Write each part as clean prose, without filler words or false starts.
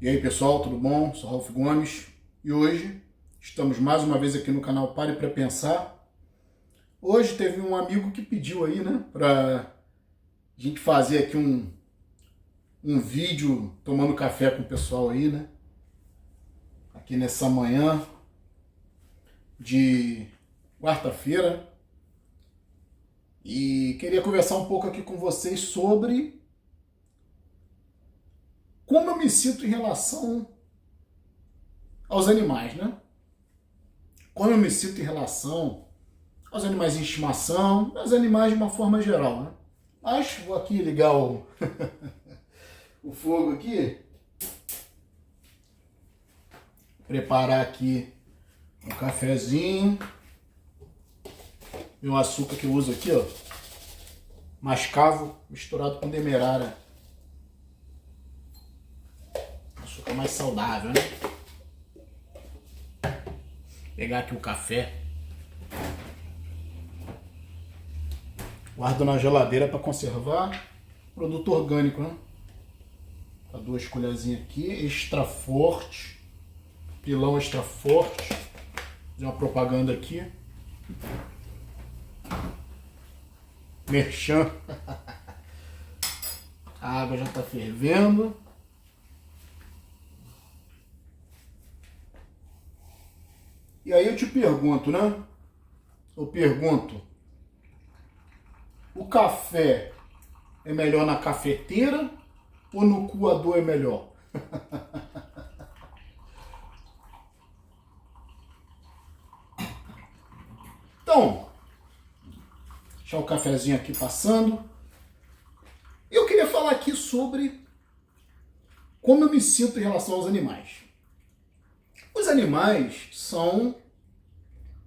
E aí pessoal, tudo bom? Sou Ralf Gomes e hoje estamos mais uma vez aqui no canal Pare Pra Pensar. Hoje teve um amigo que pediu aí, né, pra gente fazer aqui um vídeo tomando café com o pessoal aí, né, aqui nessa manhã de quarta-feira. E queria conversar um pouco aqui com vocês sobre como eu me sinto em relação aos animais, né? Como eu me sinto em relação aos animais de estimação, aos animais de uma forma geral, né? Mas vou aqui ligar o fogo aqui, preparar aqui um cafezinho, meu açúcar que eu uso aqui, ó, mascavo misturado com demerara, açúcar mais saudável, né? Pegar aqui o café, guardo na geladeira para conservar, produto orgânico, né? Tá, 2 colherzinhas aqui, extra forte, pilão extra forte, fazer uma propaganda aqui, merchan. A água já tá fervendo. E aí eu te pergunto, né? Eu pergunto, o café é melhor na cafeteira ou no coador é melhor? Então, deixar o cafezinho aqui passando. Eu queria falar aqui sobre como eu me sinto em relação aos animais. Os animais são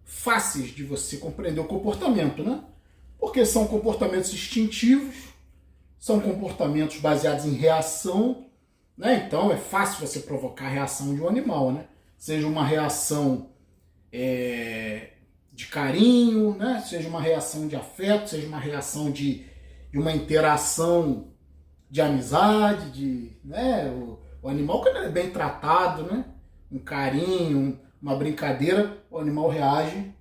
fáceis de você compreender o comportamento, né? Porque são comportamentos instintivos, são comportamentos baseados em reação, né? Então é fácil você provocar a reação de um animal, né? Seja uma reação de carinho, né? Seja uma reação de afeto, seja uma reação de uma interação de amizade, né? O animal, quando ele é bem tratado, né? Um carinho, uma brincadeira, o animal reage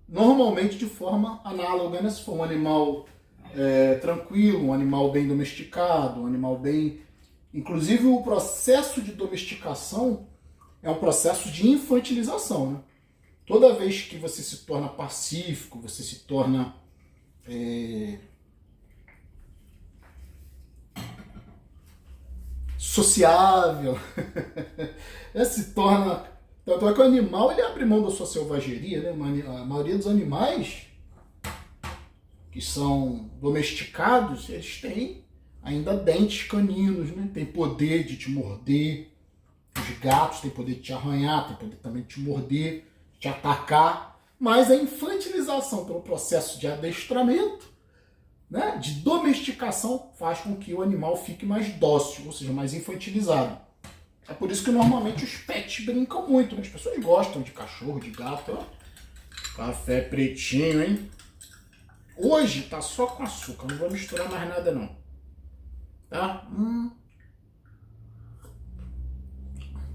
normalmente de forma análoga, né? Se for um animal tranquilo, um animal bem domesticado, um animal bem... Inclusive o processo de domesticação é um processo de infantilização, né? Toda vez que você se torna pacífico, você se torna sociável, se torna... Tanto é que o animal ele abre mão da sua selvageria, né? A maioria dos animais que são domesticados, eles têm ainda dentes caninos, né? Tem poder de te morder. Os gatos têm poder de te arranhar, têm poder também de te morder, de te atacar. Mas a infantilização pelo processo de adestramento, né, de domesticação, faz com que o animal fique mais dócil, ou seja, mais infantilizado. É por isso que normalmente os pets brincam muito, né? As pessoas gostam de cachorro, de gato. Ó. Café pretinho, hein? Hoje tá só com açúcar, não vou misturar mais nada não. Tá?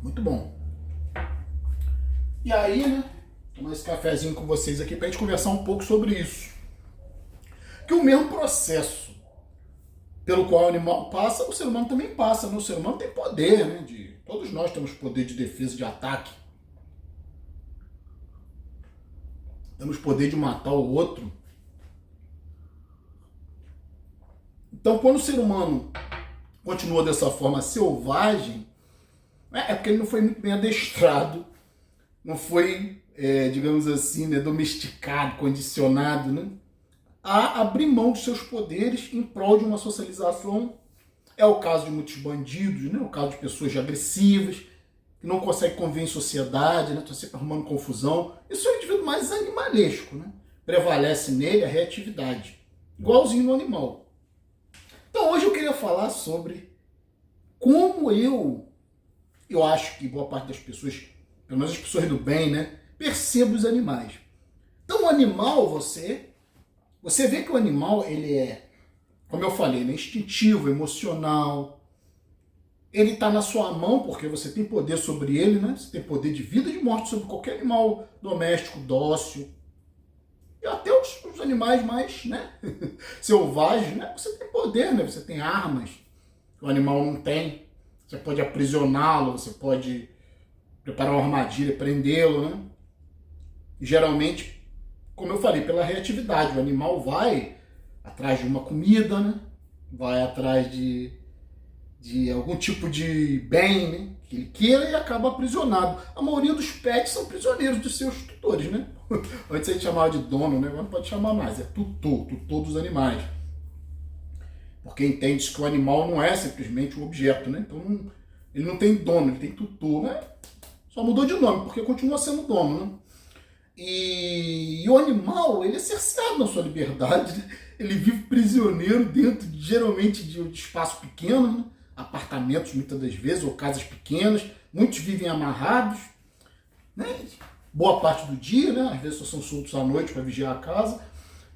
Muito bom. E aí, né? Tomar esse cafezinho com vocês aqui pra gente conversar um pouco sobre isso. Que o mesmo processo pelo qual o animal passa, o ser humano também passa, né? O ser humano tem poder, né? Todos nós temos poder de defesa, de ataque. Temos poder de matar o outro. Então, quando o ser humano continua dessa forma selvagem, é porque ele não foi muito bem adestrado, não foi, digamos assim, né, domesticado, condicionado, né, a abrir mão dos seus poderes em prol de uma socialização. É o caso de muitos bandidos, né? O caso de pessoas agressivas, que não conseguem conviver em sociedade, né? Estão sempre arrumando confusão. Isso é um indivíduo mais animalesco, né? Prevalece nele a reatividade, igualzinho no animal. Então hoje eu queria falar sobre como eu acho que boa parte das pessoas, pelo menos as pessoas do bem, né, percebem os animais. Então o animal, você vê que o animal, ele é, como eu falei, né, instintivo, emocional, ele está na sua mão porque você tem poder sobre ele, né? Você tem poder de vida e de morte sobre qualquer animal doméstico, dócil. E até os animais mais, né, selvagens, né? Você tem poder, né? Você tem armas que o animal não tem. Você pode aprisioná-lo, você pode preparar uma armadilha, prendê-lo, né? E geralmente, como eu falei, pela reatividade. O animal vai atrás de uma comida, né? Vai atrás de algum tipo de bem, né, que ele queira, e acaba aprisionado. A maioria dos pets são prisioneiros dos seus tutores, né? Antes a gente chamava de dono, né? Agora não pode chamar mais, é tutor dos animais. Porque entende que o animal não é simplesmente um objeto, né? Então ele não tem dono, ele tem tutor, né? Só mudou de nome, porque continua sendo dono, né? E o animal, ele é cerceado na sua liberdade, né? Ele vive prisioneiro dentro, geralmente, de espaço pequeno, né? Apartamentos, muitas das vezes, ou casas pequenas. Muitos vivem amarrados, né? Boa parte do dia, né? Às vezes só são soltos à noite para vigiar a casa.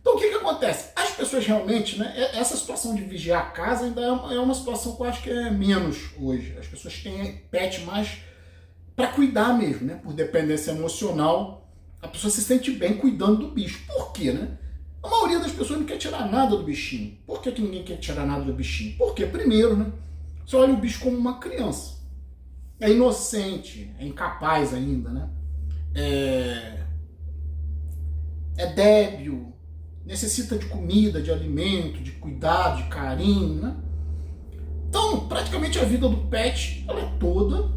Então o que acontece? As pessoas realmente, né? Essa situação de vigiar a casa ainda é uma situação que eu acho que é menos hoje. As pessoas têm pet mais para cuidar mesmo, né? Por dependência emocional, a pessoa se sente bem cuidando do bicho. Por quê, né? A maioria das pessoas não quer tirar nada do bichinho. Por que ninguém quer tirar nada do bichinho? Porque, primeiro, né? Você olha o bicho como uma criança. É inocente, é incapaz ainda, né? É débil, necessita de comida, de alimento, de cuidado, de carinho, né? Então, praticamente a vida do pet, ela é toda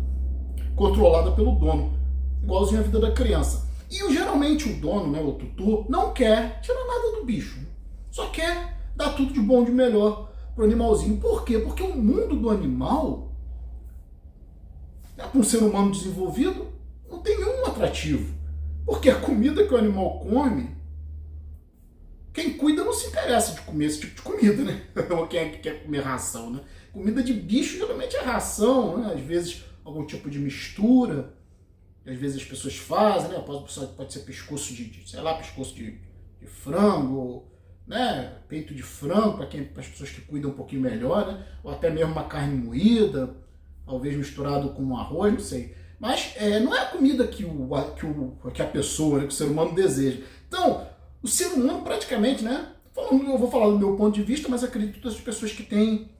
controlada pelo dono, igualzinho a vida da criança. E geralmente o dono, né, o tutor, não quer tirar nada do bicho, só quer dar tudo de bom, de melhor pro animalzinho. Por quê? Porque o mundo do animal, para um ser humano desenvolvido, não tem nenhum atrativo. Porque a comida que o animal come, quem cuida não se interessa de comer esse tipo de comida, né? Ou quem é que quer comer ração, né? Comida de bicho geralmente é ração, né? Às vezes algum tipo de mistura, às vezes as pessoas fazem, né? Pode ser pescoço pescoço de frango, né? Peito de frango, para as pessoas que cuidam um pouquinho melhor, né? Ou até mesmo uma carne moída, talvez misturado com um arroz, não sei. Mas não é a comida que a pessoa, né, que o ser humano deseja. Então, o ser humano praticamente, né? Eu vou falar do meu ponto de vista, mas acredito que todas as pessoas que têm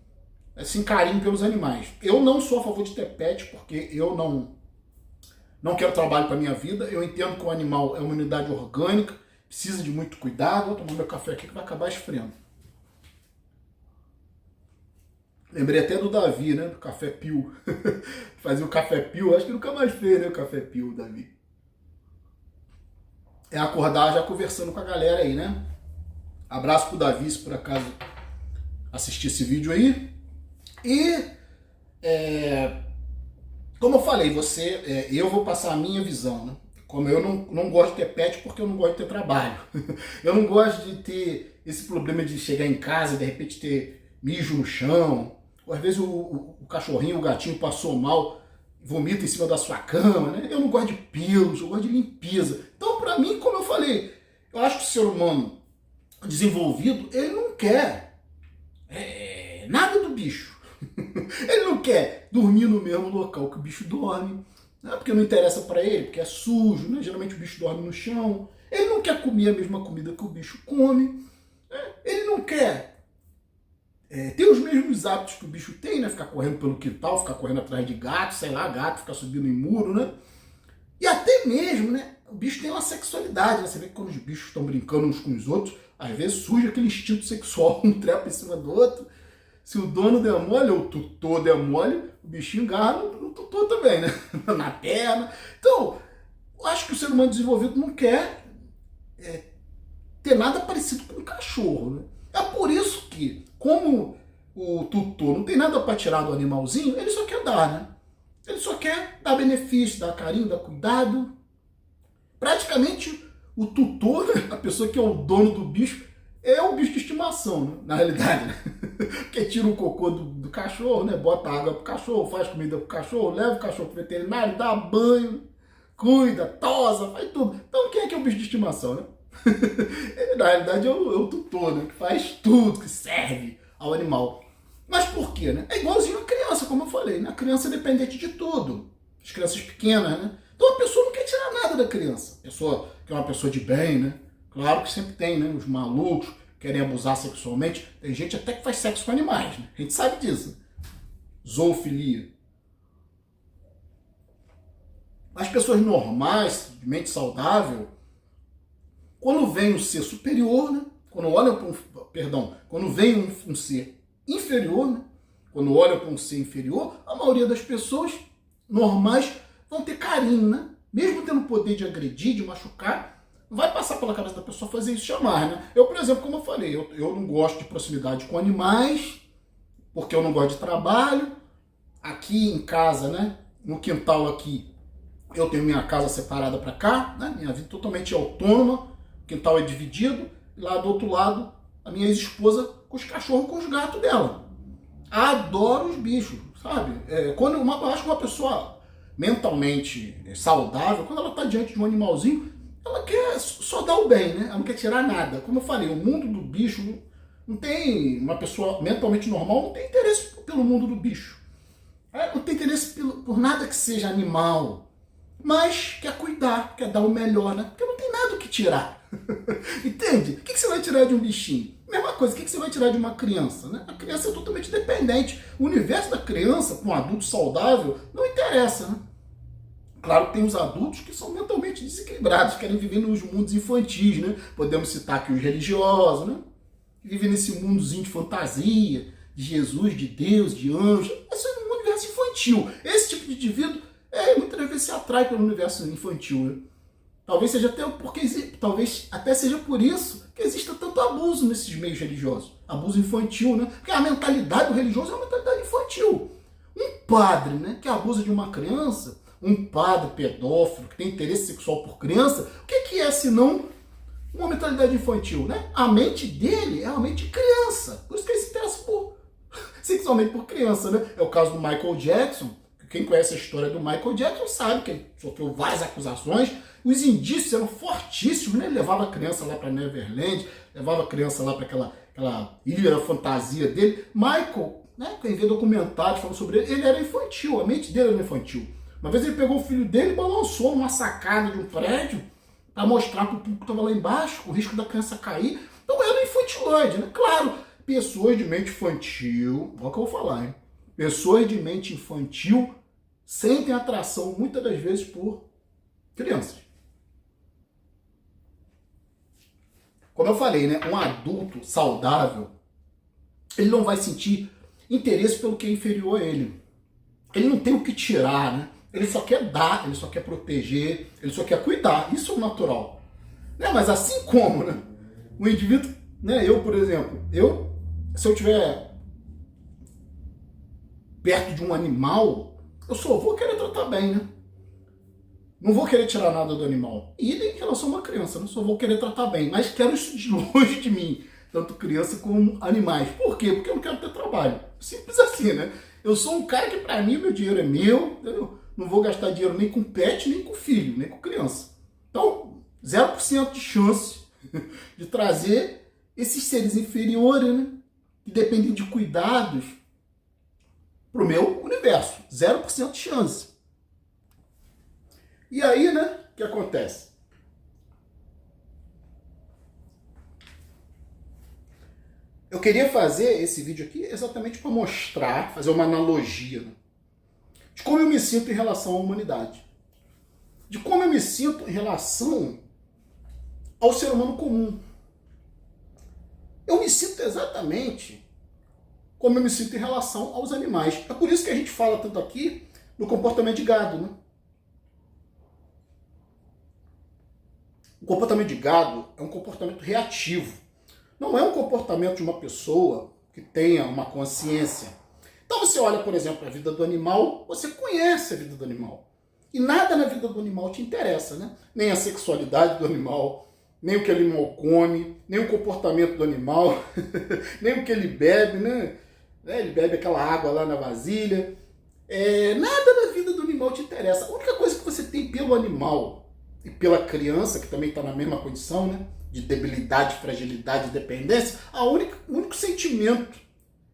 assim, carinho pelos animais. Eu não sou a favor de ter pet, porque eu não quero trabalho para minha vida. Eu entendo que o animal é uma unidade orgânica, precisa de muito cuidado. Vou tomar meu café aqui que vai acabar esfriando. Lembrei até do Davi, né? Do Café Pio. Fazia o Café Pio, acho que nunca mais fez, né? O Café Pio, Davi. É acordar já conversando com a galera aí, né? Abraço pro Davi, se por acaso assistir esse vídeo aí. E, como eu falei, eu vou passar a minha visão, né? Como eu não gosto de ter pet porque eu não gosto de ter trabalho. Eu não gosto de ter esse problema de chegar em casa e de repente ter mijo no chão. Ou às vezes o cachorrinho, o gatinho passou mal, vomita em cima da sua cama, né? Eu não gosto de pelos, eu gosto de limpeza. Então, pra mim, como eu falei, eu acho que o ser humano desenvolvido, ele não quer nada do bicho. Ele não quer dormir no mesmo local que o bicho dorme, né? Porque não interessa pra ele, porque é sujo, né? Geralmente o bicho dorme no chão. Ele não quer comer a mesma comida que o bicho come, né? Ele não quer ter os mesmos hábitos que o bicho tem, né? Ficar correndo pelo quintal, ficar correndo atrás de gato, sei lá, gato, ficar subindo em muro, né? E até mesmo, né? O bicho tem uma sexualidade, né? Você vê que quando os bichos estão brincando uns com os outros, às vezes surge aquele instinto sexual, um trepa em cima do outro. Se o dono der mole, ou o tutor der mole, o bichinho agarra no tutor também, né? Na perna. Então, eu acho que o ser humano desenvolvido não quer ter nada parecido com um cachorro, né? É por isso que, como o tutor não tem nada para tirar do animalzinho, ele só quer dar, né? Ele só quer dar benefício, dar carinho, dar cuidado. Praticamente, o tutor, a pessoa que é o dono do bicho, é o bicho de estimação, né? Na realidade, né? Porque tira o cocô do cachorro, né? Bota água pro cachorro, faz comida pro cachorro, leva o cachorro pro veterinário, dá banho, cuida, tosa, faz tudo. Então quem é que é o bicho de estimação, né? Ele, na realidade, é o tutor, né? Que faz tudo, que serve ao animal. Mas por quê, né? É igualzinho a criança, como eu falei. falei, né? A criança é dependente de tudo. As crianças pequenas, né? Então a pessoa não quer tirar nada da criança. A pessoa que é uma pessoa de bem, né? Claro que sempre tem, né? Os malucos querem abusar sexualmente. Tem gente até que faz sexo com animais, né? A gente sabe disso. Zoofilia. As pessoas normais, de mente saudável, quando vem um ser superior, né? Quando olham para quando vem um ser inferior, né? Quando olham para um ser inferior, a maioria das pessoas normais vão ter carinho, né? Mesmo tendo o poder de agredir, de machucar, vai passar pela cabeça da pessoa fazer isso jamais, né? Eu, por exemplo, como eu falei, eu não gosto de proximidade com animais, porque eu não gosto de trabalho. Aqui em casa, né? No quintal aqui, eu tenho minha casa separada para cá, né? Minha vida totalmente autônoma, o quintal é dividido, e lá do outro lado, a minha ex-esposa com os cachorros, com os gatos dela. Adoro os bichos, sabe? Eu acho que uma pessoa mentalmente saudável, quando ela está diante de um animalzinho, ela quer só dar o bem, né? Ela não quer tirar nada. Como eu falei, o mundo do bicho, não tem uma pessoa mentalmente normal, não tem interesse pelo mundo do bicho. Não tem interesse por nada que seja animal, mas quer cuidar, quer dar o melhor, né? Porque não tem nada o que tirar. Entende? O que você vai tirar de um bichinho? Mesma coisa, o que você vai tirar de uma criança? Né? A criança é totalmente dependente. O universo da criança, para um adulto saudável, não interessa. Né? Claro que tem os adultos que são mentalmente desequilibrados, querem viver nos mundos infantis. Né? Podemos citar aqui os religiosos, né? Que vivem nesse mundozinho de fantasia, de Jesus, de Deus, de anjos. Isso é um universo infantil. Esse tipo de indivíduo muitas vezes se atrai pelo universo infantil. Né? Talvez até seja por isso que exista tanto abuso nesses meios religiosos. Abuso infantil, né? Porque a mentalidade do religioso é uma mentalidade infantil. Um padre, né, que abusa de uma criança, um padre pedófilo que tem interesse sexual por criança, o que é senão uma mentalidade infantil, né? A mente dele é uma mente de criança. Por isso que ele se interessa sexualmente por criança, né? É o caso do Michael Jackson. Quem conhece a história do Michael Jackson sabe que ele sofreu várias acusações. Os indícios eram fortíssimos, né? Ele levava a criança lá para Neverland, levava a criança lá para aquela ilha fantasia dele. Michael, né? Quem vê documentários falando sobre ele era infantil, a mente dele era infantil. Uma vez ele pegou o filho dele e balançou numa sacada de um prédio para mostrar para o público que estava lá embaixo o risco da criança cair. Então era infantiloide, né? Claro, pessoas de mente infantil, olha o que eu vou falar, hein? Pessoas de mente infantil sentem atração muitas das vezes por crianças. Como eu falei, né? Um adulto saudável, ele não vai sentir interesse pelo que é inferior a ele. Ele não tem o que tirar, né? Ele só quer dar, ele só quer proteger, ele só quer cuidar. Isso é o natural. Né? Mas assim como, né? O indivíduo, né? Eu, por exemplo, se eu tiver perto de um animal, eu só vou querer tratar bem, né? Não vou querer tirar nada do animal. E em relação a uma criança, eu só vou querer tratar bem. Mas quero isso de longe de mim. Tanto criança como animais. Por quê? Porque eu não quero ter trabalho. Simples assim, né? Eu sou um cara que, pra mim, meu dinheiro é meu. Eu não vou gastar dinheiro nem com pet, nem com filho, nem com criança. Então, 0% de chance de trazer esses seres inferiores, né? Que dependem de cuidados para o meu universo. 0% de chance. E aí, né? O que acontece? Eu queria fazer esse vídeo aqui exatamente para mostrar, fazer uma analogia, né, de como eu me sinto em relação à humanidade. De como eu me sinto em relação ao ser humano comum. Eu me sinto exatamente como eu me sinto em relação aos animais. É por isso que a gente fala tanto aqui no comportamento de gado, né? O comportamento de gado é um comportamento reativo. Não é um comportamento de uma pessoa que tenha uma consciência. Então você olha, por exemplo, a vida do animal, você conhece a vida do animal. E nada na vida do animal te interessa, né? Nem a sexualidade do animal, nem o que o animal come, nem o comportamento do animal, nem o que ele bebe, né? Ele bebe aquela água lá na vasilha. Nada na vida do animal te interessa. A única coisa que você tem pelo animal e pela criança, que também está na mesma condição, né? De debilidade, fragilidade, dependência, o único sentimento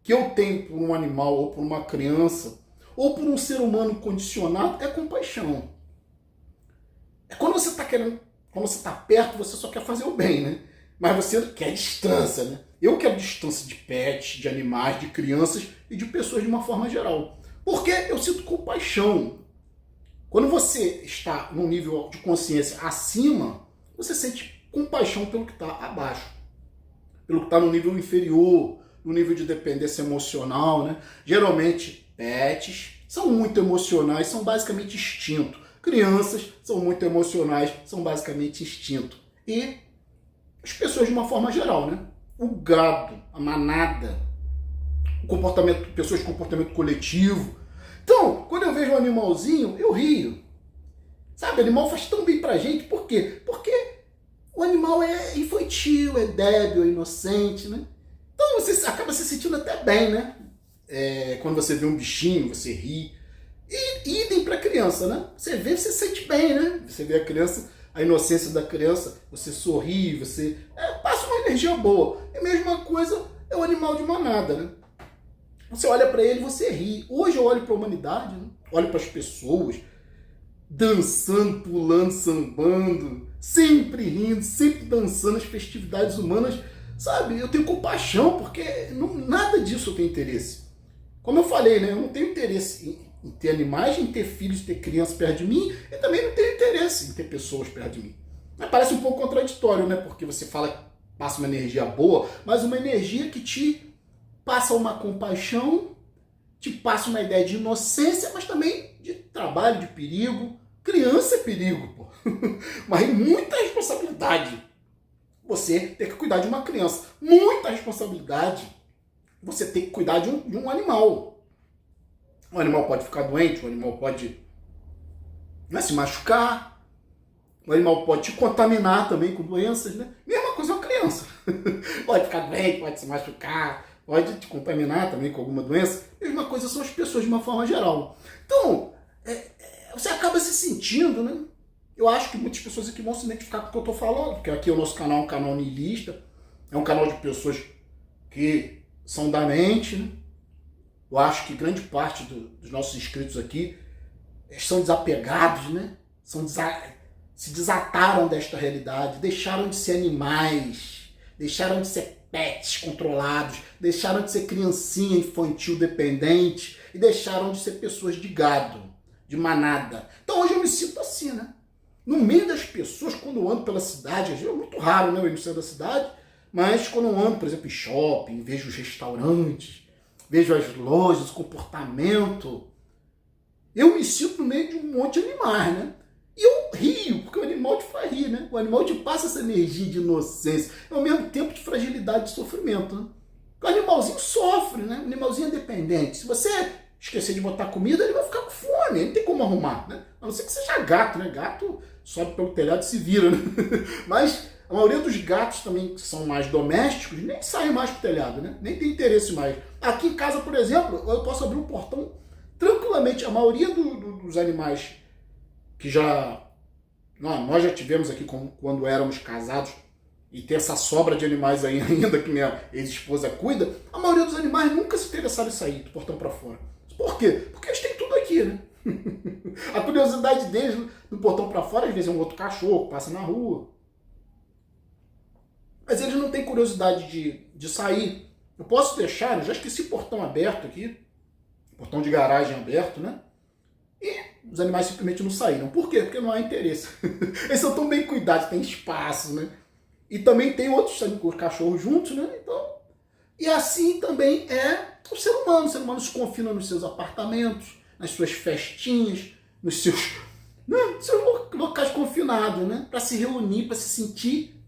que eu tenho por um animal ou por uma criança, ou por um ser humano condicionado, é compaixão. É quando você está querendo, quando você está perto, você só quer fazer o bem, né? Mas você quer distância, né? Eu quero distância de pets, de animais, de crianças e de pessoas de uma forma geral. Porque eu sinto compaixão. Quando você está num nível de consciência acima, você sente compaixão pelo que está abaixo, pelo que está no nível inferior, no nível de dependência emocional, né? Geralmente, pets são muito emocionais, são basicamente instinto. Crianças são muito emocionais, são basicamente instinto. E as pessoas de uma forma geral, né? O gado, a manada, o comportamento, pessoas de comportamento coletivo. Então, quando eu vejo um animalzinho, eu rio. Sabe, o animal faz tão bem pra gente, por quê? Porque o animal é infantil, é débil, é inocente, né? Então você acaba se sentindo até bem, né? Quando você vê um bichinho, você ri. E idem pra criança, né? Você vê, você sente bem, né? Você vê a criança, a inocência da criança, você sorri, você passa uma energia boa. E a mesma coisa é o animal de manada, né? Você olha pra ele, você ri. Hoje eu olho pra humanidade, né? Olho pras pessoas, dançando, pulando, sambando, sempre rindo, sempre dançando as festividades humanas, sabe? Eu tenho compaixão, porque nada disso eu tenho interesse. Como eu falei, né? Eu não tenho interesse em ter animais, em ter filhos, ter crianças perto de mim, e também não tenho interesse em ter pessoas perto de mim. Mas parece um pouco contraditório, né? Porque você fala, passa uma energia boa, mas uma energia que te passa uma compaixão, te passa uma ideia de inocência, mas também de trabalho, de perigo. Criança é perigo, pô. Mas muita responsabilidade. Você ter que cuidar de uma criança. Muita responsabilidade. Você ter que cuidar de um animal. O animal pode ficar doente, o animal pode se machucar, o animal pode te contaminar também com doenças, né? Mesma coisa uma criança. Pode ficar doente, pode se machucar, pode te contaminar também com alguma doença. Mesma coisa são as pessoas de uma forma geral. Então, você acaba se sentindo, né? Eu acho que muitas pessoas aqui vão se identificar com o que eu estou falando, porque aqui o nosso canal é um canal niilista, é um canal de pessoas que são da mente, né? Eu acho que grande parte dos nossos inscritos aqui são desapegados, né? Se desataram desta realidade, deixaram de ser animais, deixaram de ser pets controlados, deixaram de ser criancinha infantil dependente e deixaram de ser pessoas de gado, de manada. Então hoje eu me sinto assim, né? No meio das pessoas, quando eu ando pela cidade, é muito raro, né, eu ir no centro da cidade, mas quando eu ando, por exemplo, em shopping, vejo os restaurantes, vejo as lojas, o comportamento, eu me sinto no meio de um monte de animais, né? E eu rio, porque o animal te faz rir, né? O animal te passa essa energia de inocência, ao mesmo tempo de fragilidade e sofrimento, né? O animalzinho sofre, né? O animalzinho é dependente. Se você esquecer de botar comida, ele vai ficar com fome, ele não tem como arrumar, né? A não ser que seja gato, né? Gato sobe pelo telhado e se vira, né? Mas a maioria dos gatos também, que são mais domésticos, nem saem mais pro telhado, né? Nem tem interesse mais. Aqui em casa, por exemplo, eu posso abrir um portão tranquilamente. A maioria dos animais que nós já tivemos aqui quando éramos casados, e tem essa sobra de animais aí ainda que minha ex-esposa cuida, a maioria dos animais nunca se interessaram em sair do portão para fora. Por quê? Porque eles têm tudo aqui, né? A curiosidade deles do portão para fora, às vezes é um outro cachorro que passa na rua. Mas eles não têm curiosidade de sair. Eu posso deixar, eu já esqueci o portão aberto aqui, portão de garagem aberto, né? E os animais simplesmente não saíram. Por quê? Porque não há interesse. Eles são tão bem cuidados, tem espaço, né? E também tem outros cachorros juntos, né? Então, e assim também é o ser humano. O ser humano se confina nos seus apartamentos, nas suas festinhas, nos seus locais confinados, né? Para se reunir, para se sentir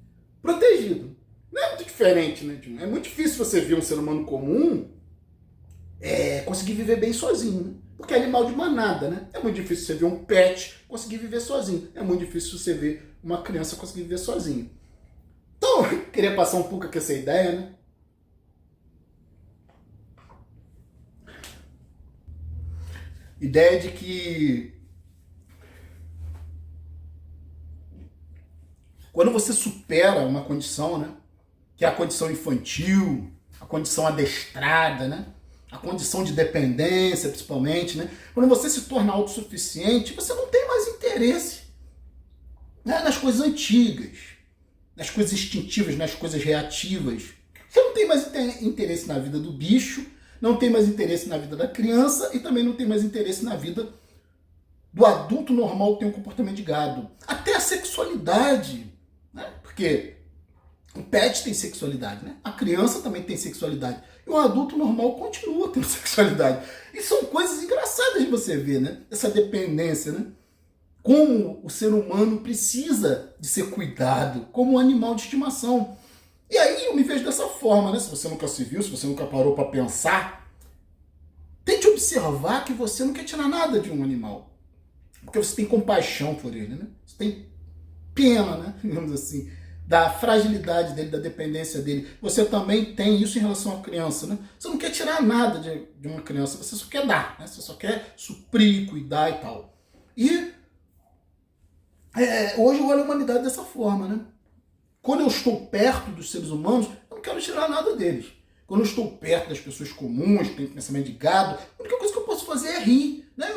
protegido. Não é muito diferente, né? É muito difícil você ver um ser humano comum conseguir viver bem sozinho, né? Porque é animal de manada, né? É muito difícil você ver um pet conseguir viver sozinho. É muito difícil você ver uma criança conseguir viver sozinho. Então, eu queria passar um pouco aqui essa ideia, né? Ideia de que quando você supera uma condição, né? Que é a condição infantil, a condição adestrada, né? a condição de dependência, principalmente, né? Quando você se torna autossuficiente, você não tem mais interesse, né, nas coisas antigas, nas coisas instintivas, nas coisas reativas. Você não tem mais interesse na vida do bicho, não tem mais interesse na vida da criança e também não tem mais interesse na vida do adulto normal que tem um comportamento de gado. Até a sexualidade, né? Porque o pet tem sexualidade, né? A criança também tem sexualidade. E o adulto normal continua tendo sexualidade. E são coisas engraçadas de você ver, né? Essa dependência, né? Como o ser humano precisa de ser cuidado, como um animal de estimação. E aí eu me vejo dessa forma, né? Se você nunca se viu, se você nunca parou para pensar, tente observar que você não quer tirar nada de um animal. Porque você tem compaixão por ele, né? Você tem pena, né? Digamos assim, da fragilidade dele, da dependência dele. Você também tem isso em relação à criança, né? Você não quer tirar nada de uma criança, você só quer dar, né? Você só quer suprir, cuidar e tal. E hoje eu olho a humanidade dessa forma, né? Quando eu estou perto dos seres humanos, eu não quero tirar nada deles. Quando eu estou perto das pessoas comuns, que têm pensamento de gado, a única coisa que eu posso fazer é rir, né?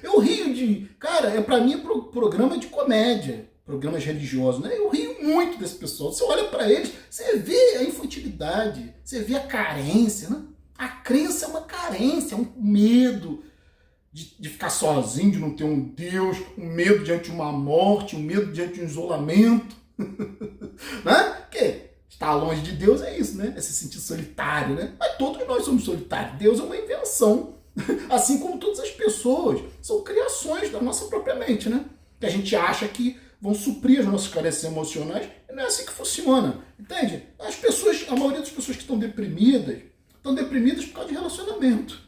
Eu rio de... Cara, pra mim é programa de comédia, programas religiosos, né? Eu rio muito desse pessoal. Você olha pra eles, você vê a infantilidade, você vê a carência, né? A crença é uma carência, é um medo de ficar sozinho, de não ter um Deus, um medo diante de uma morte, um medo diante de um isolamento, né? Porque estar longe de Deus é isso, né? É se sentir solitário, né? Mas todos nós somos solitários. Deus é uma invenção. Assim como todas as pessoas são criações da nossa própria mente, né? Que a gente acha que vão suprir as nossas carências emocionais. E não é assim que funciona, entende? As pessoas, a maioria das pessoas que estão deprimidas por causa de relacionamento.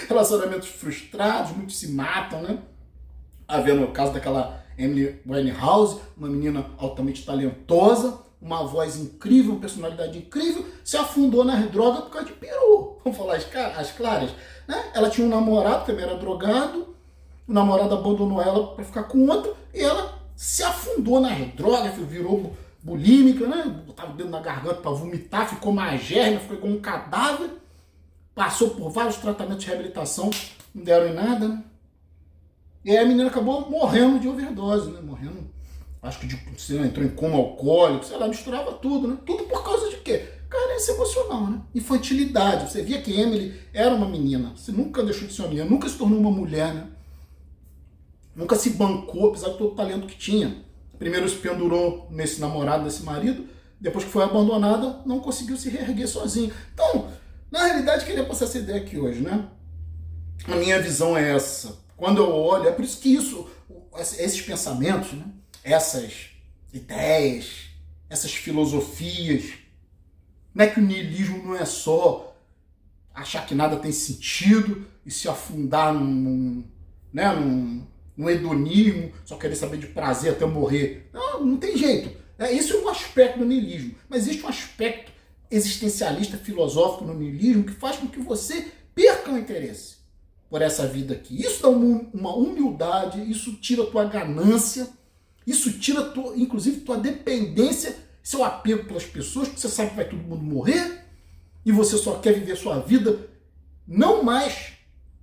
Relacionamentos frustrados, muitos se matam, né? Havendo o caso daquela Amy Winehouse, uma menina altamente talentosa, uma voz incrível, uma personalidade incrível, se afundou na droga por causa de peru. Vamos falar as claras, né? Ela tinha um namorado que também era drogado, o namorado abandonou ela para ficar com outro e ela se afundou na droga, virou bulímica, né? Botava o dedo na garganta para vomitar, ficou magérrima, ficou igual um cadáver, passou por vários tratamentos de reabilitação, não deram em nada, né? E aí a menina acabou morrendo de overdose, né? Morrendo, acho que entrou em coma alcoólico, sei lá, misturava tudo, né? Tudo por causa de quê? Carência emocional, né? Infantilidade. Você via que Emily era uma menina, você nunca deixou de ser uma menina, nunca se tornou uma mulher, né? Nunca se bancou, apesar de todo o talento que tinha. Primeiro se pendurou nesse namorado, nesse marido, depois que foi abandonada, não conseguiu se reerguer sozinha. Então, na realidade, eu queria passar essa ideia aqui hoje, né? A minha visão é essa. Quando eu olho, é por isso que esses pensamentos, né? Essas ideias, essas filosofias, não é que o niilismo não é só achar que nada tem sentido e se afundar num hedonismo, só querer saber de prazer até morrer. Não tem jeito. Isso é um aspecto do niilismo. Mas existe um aspecto existencialista, filosófico no niilismo que faz com que você perca o interesse por essa vida aqui. Isso dá uma humildade, isso tira a tua ganância, isso tira, inclusive, tua dependência, seu apego pelas pessoas, porque você sabe que vai todo mundo morrer e você só quer viver sua vida, não mais,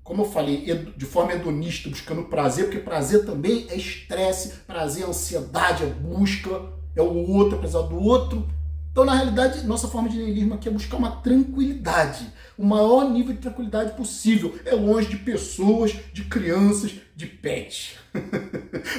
como eu falei, de forma hedonista, buscando prazer, porque prazer também é estresse, prazer é ansiedade, é busca, é o outro, apesar do outro. Então, na realidade, nossa forma de niilismo aqui é buscar uma tranquilidade, o maior nível de tranquilidade possível. É longe de pessoas, de crianças, de pets.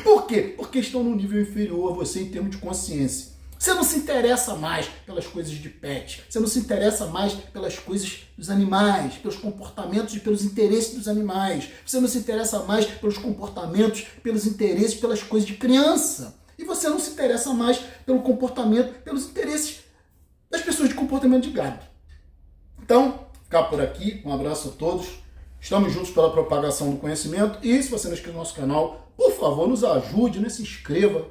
Por quê? Porque estão num nível inferior a você em termos de consciência. Você não se interessa mais pelas coisas de pet. Você não se interessa mais pelas coisas dos animais, pelos comportamentos e pelos interesses dos animais. Você não se interessa mais pelos comportamentos, pelos interesses, pelas coisas de criança. E você não se interessa mais pelo comportamento, pelos interesses das pessoas de comportamento de gado. Então, ficar por aqui. Um abraço a todos. Estamos juntos pela propagação do conhecimento. E se você não é inscrito no nosso canal, por favor, nos ajude, né? Se inscreva.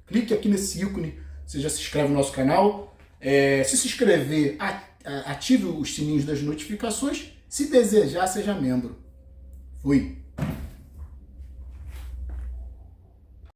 Clique aqui nesse ícone. Você já se inscreve no nosso canal. Se inscrever, ative os sininhos das notificações. Se desejar, seja membro. Fui.